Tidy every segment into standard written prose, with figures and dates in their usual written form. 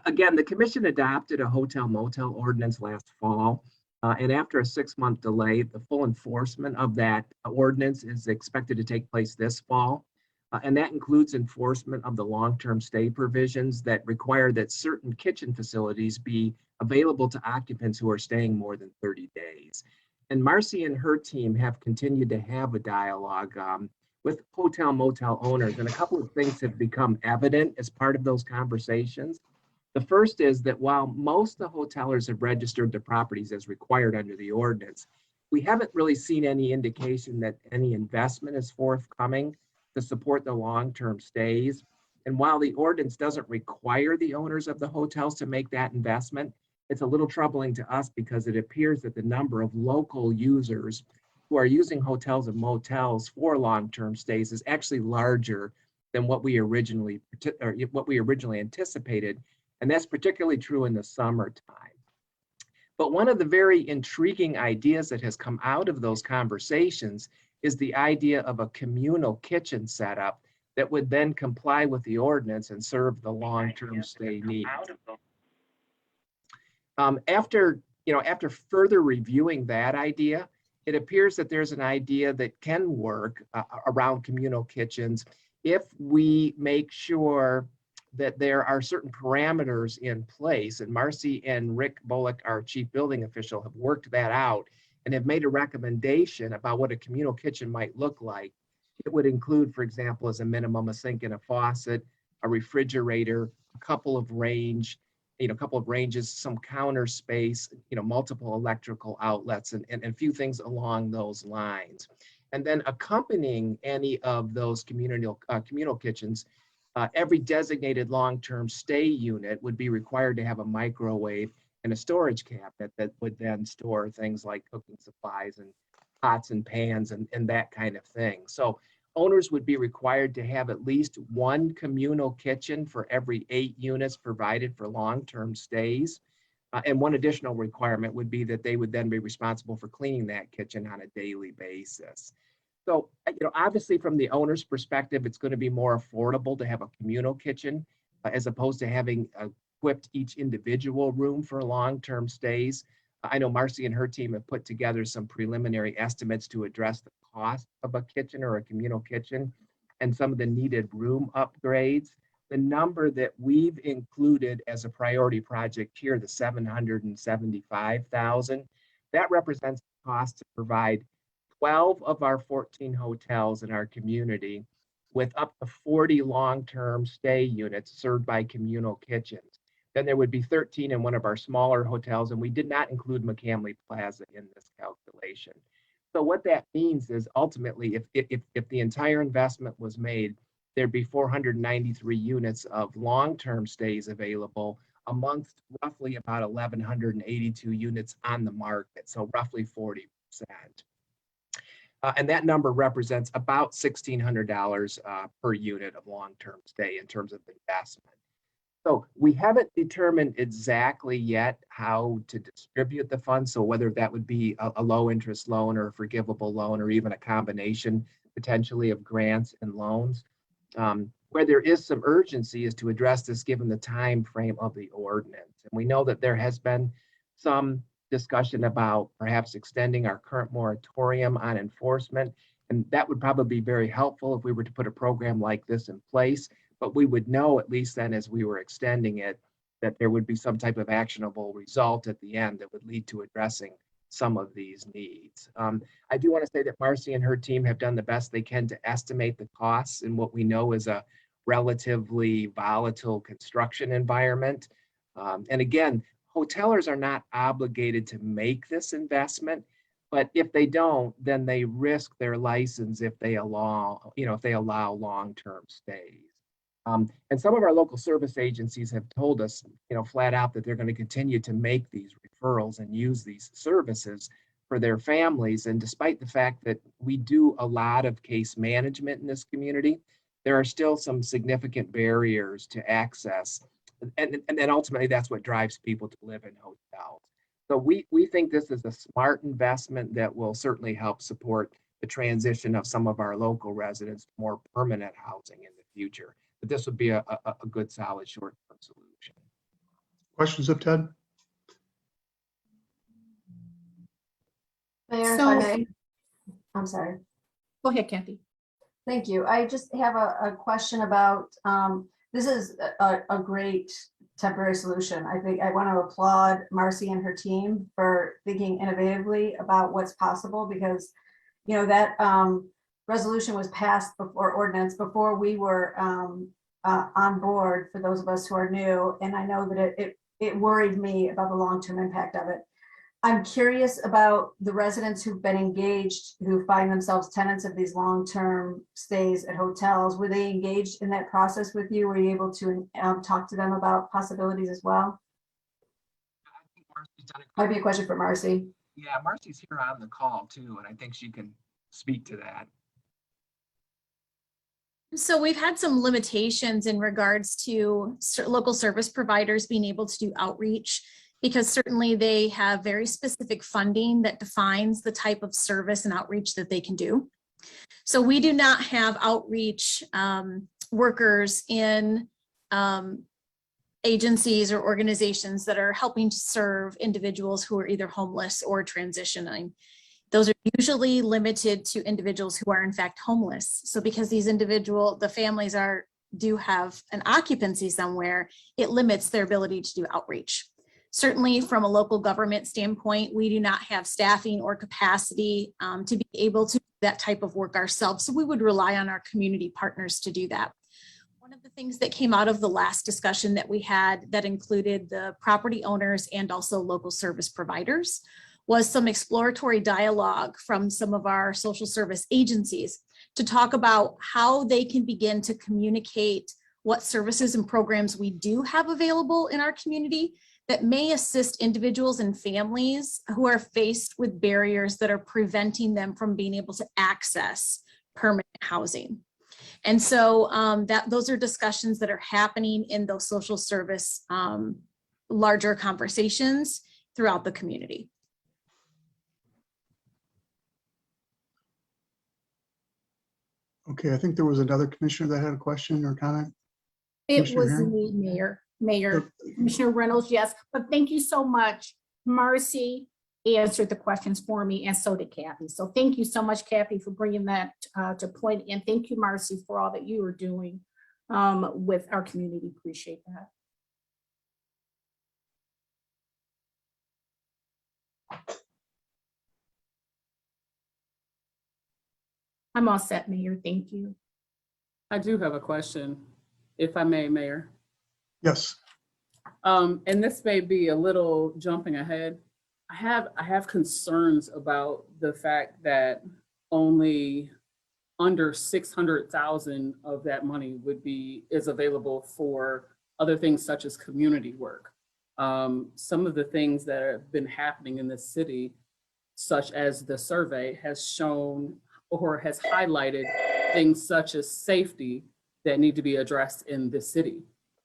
Again, the commission adopted a hotel motel ordinance last fall. And after a 6-month delay, the full enforcement of that ordinance is expected to take place this fall. And that includes enforcement of the long-term stay provisions that require that certain kitchen facilities be available to occupants who are staying more than 30 days. And Marcy and her team have continued to have a dialogue with hotel motel owners, and a couple of things have become evident as part of those conversations. The first is that while most of the hotelers have registered their properties as required under the ordinance, we haven't really seen any indication that any investment is forthcoming to support the long-term stays. And while the ordinance doesn't require the owners of the hotels to make that investment, it's a little troubling to us because it appears that the number of local users who are using hotels and motels for long-term stays is actually larger than what we originally anticipated, and that's particularly true in the summertime. But one of the very intriguing ideas that has come out of those conversations is the idea of a communal kitchen setup that would then comply with the ordinance and serve the long-term stay needs. After further reviewing that idea, it appears that there's an idea that can work around communal kitchens if we make sure that there are certain parameters in place. And Marcy and Rick Bullock, our chief building official, have worked that out and have made a recommendation about what a communal kitchen might look like. It would include, for example, as a minimum, a sink and a faucet, a refrigerator, a couple of ranges, some counter space, multiple electrical outlets, and a few things along those lines. And then accompanying any of those communal kitchens, every designated long-term stay unit would be required to have a microwave and a storage cabinet that would then store things like cooking supplies and pots and pans and that kind of thing. So owners would be required to have at least one communal kitchen for every 8 units provided for long-term stays. And one additional requirement would be that they would then be responsible for cleaning that kitchen on a daily basis. So, obviously from the owner's perspective, it's going to be more affordable to have a communal kitchen as opposed to having equipped each individual room for long-term stays. I know Marcy and her team have put together some preliminary estimates to address the cost of a kitchen or a communal kitchen and some of the needed room upgrades. The number that we've included as a priority project here, the $775,000, that represents the cost to provide 12 of our 14 hotels in our community with up to 40 long-term stay units served by communal kitchens. Then there would be 13 in one of our smaller hotels, and we did not include McCamley Plaza in this calculation. So what that means is ultimately, if the entire investment was made, there'd be 493 units of long-term stays available amongst roughly about 1,182 units on the market, so roughly 40%. And that number represents about $1,600 per unit of long-term stay in terms of investment. So we haven't determined exactly yet how to distribute the funds. So whether that would be a low interest loan or a forgivable loan or even a combination potentially of grants and loans. Where there is some urgency is to address this given the time frame of the ordinance. And we know that there has been some discussion about perhaps extending our current moratorium on enforcement. And that would probably be very helpful if we were to put a program like this in place. But we would know, at least then as we were extending it, that there would be some type of actionable result at the end that would lead to addressing some of these needs. I do want to say that Marcy and her team have done the best they can to estimate the costs in what we know is a relatively volatile construction environment. And again, hotelers are not obligated to make this investment, but if they don't, then they risk their license if they allow long-term stays. And some of our local service agencies have told us, flat out that they're going to continue to make these referrals and use these services for their families. And despite the fact that we do a lot of case management in this community, there are still some significant barriers to access. And then ultimately, that's what drives people to live in hotels. So we think this is a smart investment that will certainly help support the transition of some of our local residents to more permanent housing in the future. But this would be a good, solid, short-term solution. Questions of Ted? Mayor, if So- I may. I'm sorry. Go ahead, Kathy. Thank you. I just have a question about, this is a great temporary solution. I think I want to applaud Marcy and her team for thinking innovatively about what's possible, because, you know, that resolution was passed before ordinance, before we were on board, for those of us who are new. And I know that it worried me about the long-term impact of it. I'm curious about the residents who've been engaged, who find themselves tenants of these long-term stays at hotels. Were they engaged in that process with you? Were you able to talk to them about possibilities as well? I think Marcy's done Might be a question for Marcy. Yeah, Marcy's here on the call too, and I think she can speak to that. So we've had some limitations in regards to local service providers being able to do outreach, because certainly they have very specific funding that defines the type of service and outreach that they can do. So we do not have outreach workers in agencies or organizations that are helping to serve individuals who are either homeless or transitioning. Those are usually limited to individuals who are in fact homeless. So because the families do have an occupancy somewhere, it limits their ability to do outreach. Certainly from a local government standpoint, we do not have staffing or capacity to be able to do that type of work ourselves. So we would rely on our community partners to do that. One of the things that came out of the last discussion that we had that included the property owners and also local service providers was some exploratory dialogue from some of our social service agencies to talk about how they can begin to communicate what services and programs we do have available in our community that may assist individuals and families who are faced with barriers that are preventing them from being able to access permanent housing. And so those are discussions that are happening in those social service larger conversations throughout the community. Okay, I think there was another commissioner that had a question or comment. It Commissioner was Herring? me, Mayor Commissioner Reynolds, yes. But thank you so much. Marcy answered the questions for me, and so did Kathy. So thank you so much, Kathy, for bringing that to point. And thank you, Marcy, for all that you are doing with our community. Appreciate that. I'm all set, Mayor. Thank you. I do have a question, if I may, Mayor. Yes. And this may be a little jumping ahead. I have concerns about the fact that only under 600,000 of that money is available for other things such as community work. Some of the things that have been happening in this city, such as the survey, has shown or has highlighted things such as safety that need to be addressed in this city.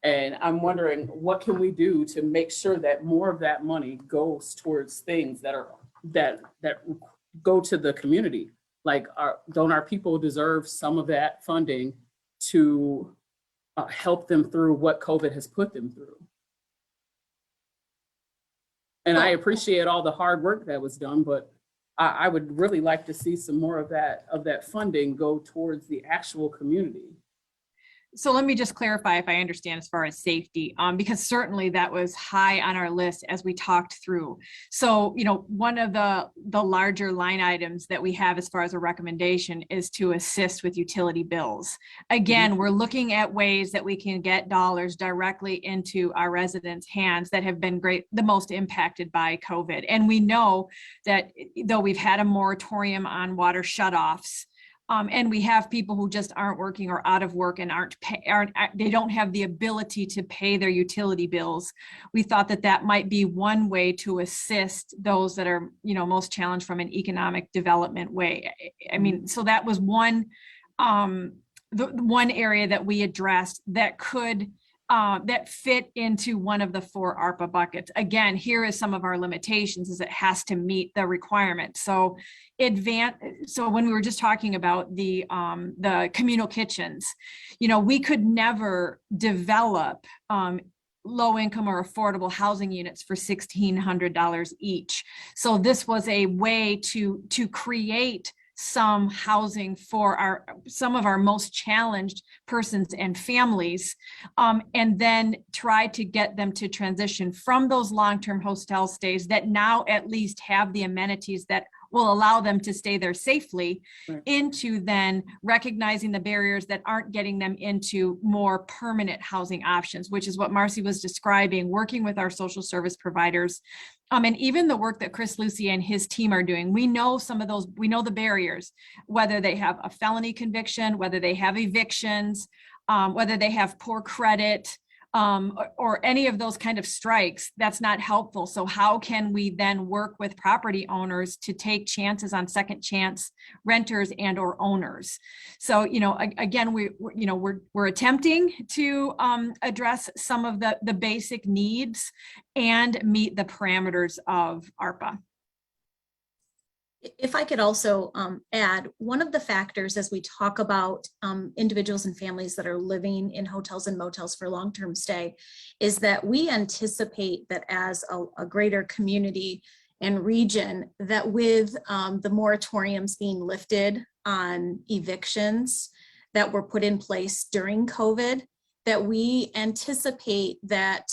And I'm wondering, what can we do to make sure that more of that money goes towards things that go to the community? Like, don't our people deserve some of that funding to help them through what COVID has put them through? And I appreciate all the hard work that was done, but I would really like to see some more of that funding go towards the actual community. So let me just clarify if I understand as far as safety, because certainly that was high on our list as we talked through. So, you know, one of the larger line items that we have as far as a recommendation is to assist with utility bills. Again, we're looking at ways that we can get dollars directly into our residents' hands that have been the most impacted by COVID. And we know that though we've had a moratorium on water shutoffs, and we have people who just aren't working or out of work and they don't have the ability to pay their utility bills. We thought that might be one way to assist those that are, you know, most challenged from an economic development way. I mean, so that was one area that we addressed that could that fit into one of the 4 ARPA buckets. Again, here is some of our limitations, is it has to meet the requirements. So when we were just talking about the communal kitchens, you know, we could never develop low income or affordable housing units for $1,600 each. So this was a way to create some housing for some of our most challenged persons and families, and then try to get them to transition from those long-term hostel stays that now at least have the amenities that will allow them to stay there safely, Right. into then recognizing the barriers that aren't getting them into more permanent housing options, which is what Marcy was describing, working with our social service providers. And even the work that Chris Lucy and his team are doing, we know some of those, we know the barriers, whether they have a felony conviction, whether they have evictions, whether they have poor credit, or any of those kind of strikes. That's not helpful. So how can we then work with property owners to take chances on second chance renters and or owners? So, again, we're attempting to address some of the basic needs and meet the parameters of ARPA. If I could also add, one of the factors as we talk about individuals and families that are living in hotels and motels for long-term stay is that we anticipate that as a greater community and region, that with the moratoriums being lifted on evictions that were put in place during COVID, that we anticipate that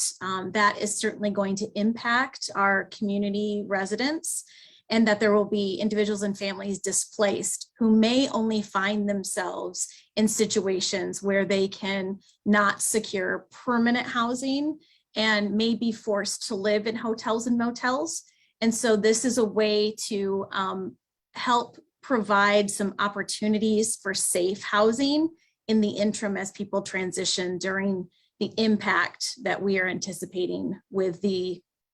that is certainly going to impact our community residents, and that there will be individuals and families displaced who may only find themselves in situations where they can not secure permanent housing and may be forced to live in hotels and motels. And so this is a way to help provide some opportunities for safe housing in the interim as people transition during the impact that we are anticipating with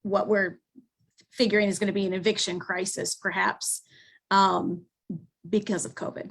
what we're figuring is going to be an eviction crisis, perhaps, because of COVID.